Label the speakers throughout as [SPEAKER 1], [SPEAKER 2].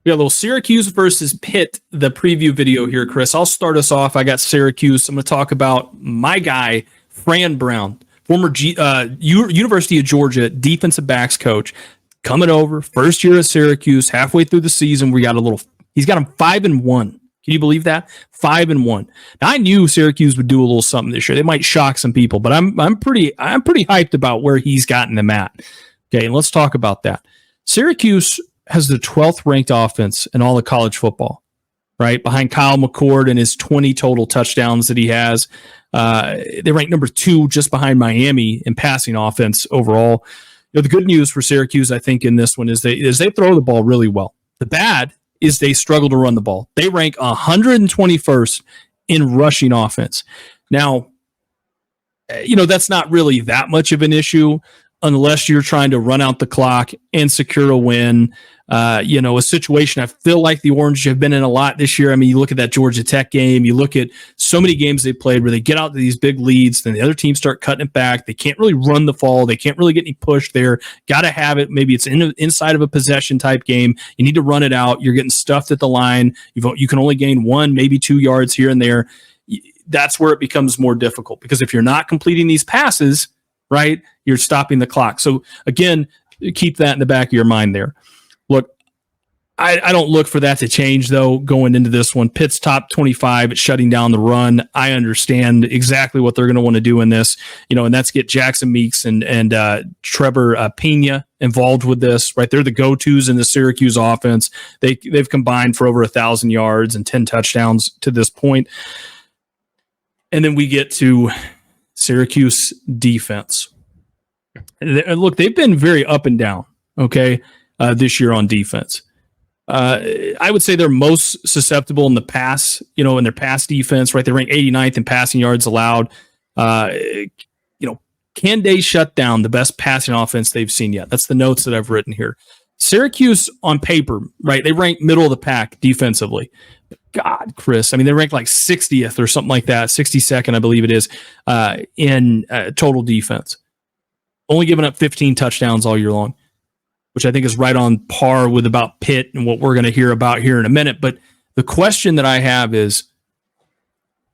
[SPEAKER 1] We got a little Syracuse versus Pitt, the preview video here, Chris. I'll start us off. I got Syracuse. I'm going to talk about my guy, Fran Brown, former University of Georgia defensive backs coach, coming over, first year at Syracuse, halfway through the season. He's got him 5-1. Can you believe that? 5-1. Now, I knew Syracuse would do a little something this year. They might shock some people, but I'm pretty hyped about where he's gotten them at. Okay, and let's talk about that. Syracuse has the 12th ranked offense in all of college football, right? Behind Kyle McCord and his 20 total touchdowns that he has. They rank number 2 just behind Miami in passing offense overall. The good news for Syracuse, I think, in this one is they throw the ball really well. The bad is they struggle to run the ball. They rank 121st in rushing offense. Now, that's not really that much of an issue unless you're trying to run out the clock and secure a win. A situation I feel like the Orange have been in a lot this year. I mean, you look at that Georgia Tech game, you look at so many games they played where they get out to these big leads, then the other teams start cutting it back. They can't really run the ball. They can't really get any push there. Got to have it. Maybe it's inside of a possession type game. You need to run it out. You're getting stuffed at the line. You can only gain 1, maybe 2 yards here and there. That's where it becomes more difficult because if you're not completing these passes, right, you're stopping the clock. So again, keep that in the back of your mind there. Look, I don't look for that to change, though, going into this one. Pitt's top 25 at shutting down the run. I understand exactly what they're going to want to do in this, and that's get Jackson Meeks and Trevor Pena involved with this, right? They're the go-tos in the Syracuse offense. They've combined for over 1,000 yards and 10 touchdowns to this point. And then we get to Syracuse defense. And look, they've been very up and down, okay, this year on defense. I would say they're most susceptible in the pass, in their pass defense, right? They rank 89th in passing yards allowed. Can they shut down the best passing offense they've seen yet? That's the notes that I've written here. Syracuse on paper, right? They rank middle of the pack defensively. God, Chris, I mean, they rank like 60th or something like that, 62nd, I believe it is, in total defense. Only giving up 15 touchdowns all year long, which I think is right on par with about Pitt and what we're going to hear about here in a minute. But the question that I have is,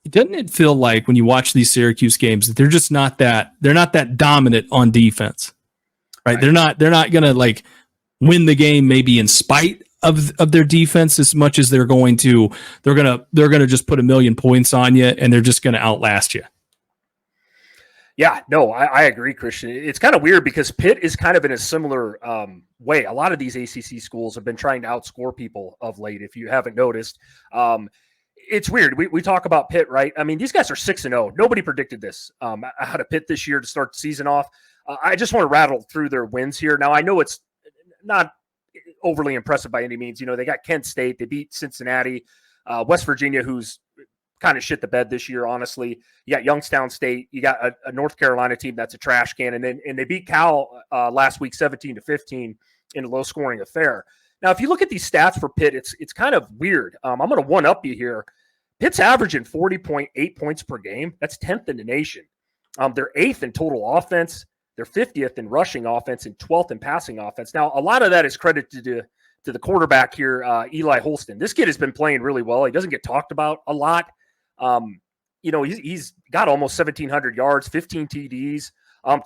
[SPEAKER 1] doesn't it feel like when you watch these Syracuse games that they're just not that dominant on defense, right? They're not going to like win the game maybe in spite of their defense as much as they're going to just put 1,000,000 points on you and they're just going to outlast you.
[SPEAKER 2] Yeah, no, I agree, Christian. It's kind of weird because Pitt is kind of in a similar way. A lot of these ACC schools have been trying to outscore people of late, if you haven't noticed. It's weird. We talk about Pitt, right? I mean, these guys are 6-0. Nobody predicted this out of Pitt this year to start the season off. I just want to rattle through their wins here. Now, I know it's not overly impressive by any means. They got Kent State. They beat Cincinnati. West Virginia, who's kind of shit the bed this year, honestly. You got Youngstown State. You got a North Carolina team that's a trash can. And they beat Cal last week 17-15 in a low-scoring affair. Now, if you look at these stats for Pitt, it's kind of weird. I'm going to one-up you here. Pitt's averaging 40.8 points per game. That's 10th in the nation. They're 8th in total offense. They're 50th in rushing offense and 12th in passing offense. Now, a lot of that is credited to the quarterback here, Eli Holston. This kid has been playing really well. He doesn't get talked about a lot. He's got almost 1,700 yards, 15 TDs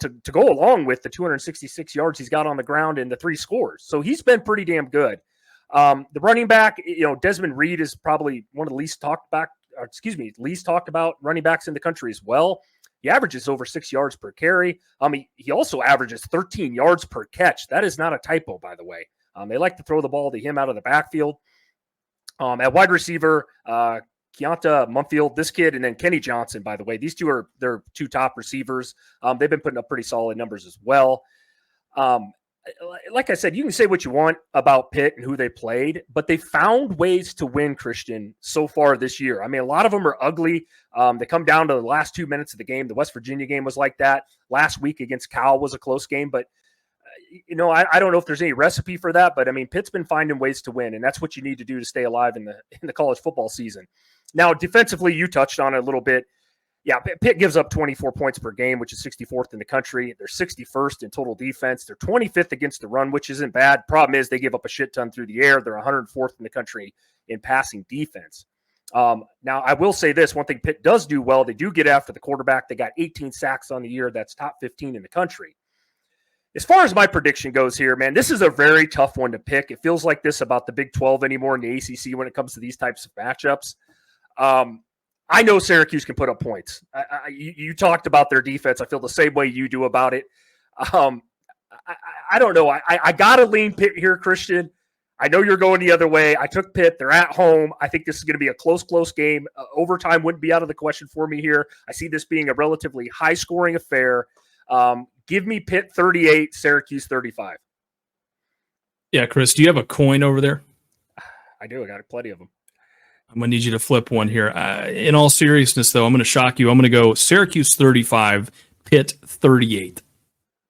[SPEAKER 2] to go along with the 266 yards he's got on the ground and the 3 scores. So he's been pretty damn good. The running back, Desmond Reed is probably one of the least talked about running backs in the country as well. He averages over 6 yards per carry. He also averages 13 yards per catch. That is not a typo, by the way. They like to throw the ball to him out of the backfield. At wide receiver, Keonta Mumfield, this kid, and then Kenny Johnson, by the way. These two are their 2 top receivers. They've been putting up pretty solid numbers as well. Like I said, you can say what you want about Pitt and who they played, but they found ways to win, Christian, so far this year. I mean, a lot of them are ugly. They come down to the last 2 minutes of the game. The West Virginia game was like that. Last week against Cal was a close game, but I don't know if there's any recipe for that, but I mean, Pitt's been finding ways to win, and that's what you need to do to stay alive in the college football season. Now, defensively, you touched on it a little bit. Yeah, Pitt gives up 24 points per game, which is 64th in the country. They're 61st in total defense. They're 25th against the run, which isn't bad. Problem is they give up a shit ton through the air. They're 104th in the country in passing defense. Now, I will say this. One thing Pitt does do well, they do get after the quarterback. They got 18 sacks on the year. That's top 15 in the country. As far as my prediction goes here, man, this is a very tough one to pick. It feels like this about the Big 12 anymore in the ACC when it comes to these types of matchups. I know Syracuse can put up points. You talked about their defense. I feel the same way you do about it. I don't know. I got to lean Pitt here, Christian. I know you're going the other way. I took Pitt. They're at home. I think this is going to be a close game. Overtime wouldn't be out of the question for me here. I see this being a relatively high-scoring affair. Give me Pitt 38, Syracuse 35.
[SPEAKER 1] Yeah, Chris, do you have a coin over there?
[SPEAKER 2] I do. I got plenty of them.
[SPEAKER 1] I'm going to need you to flip one here. In all seriousness, though, I'm going to shock you. I'm going to go Syracuse 35, Pitt 38.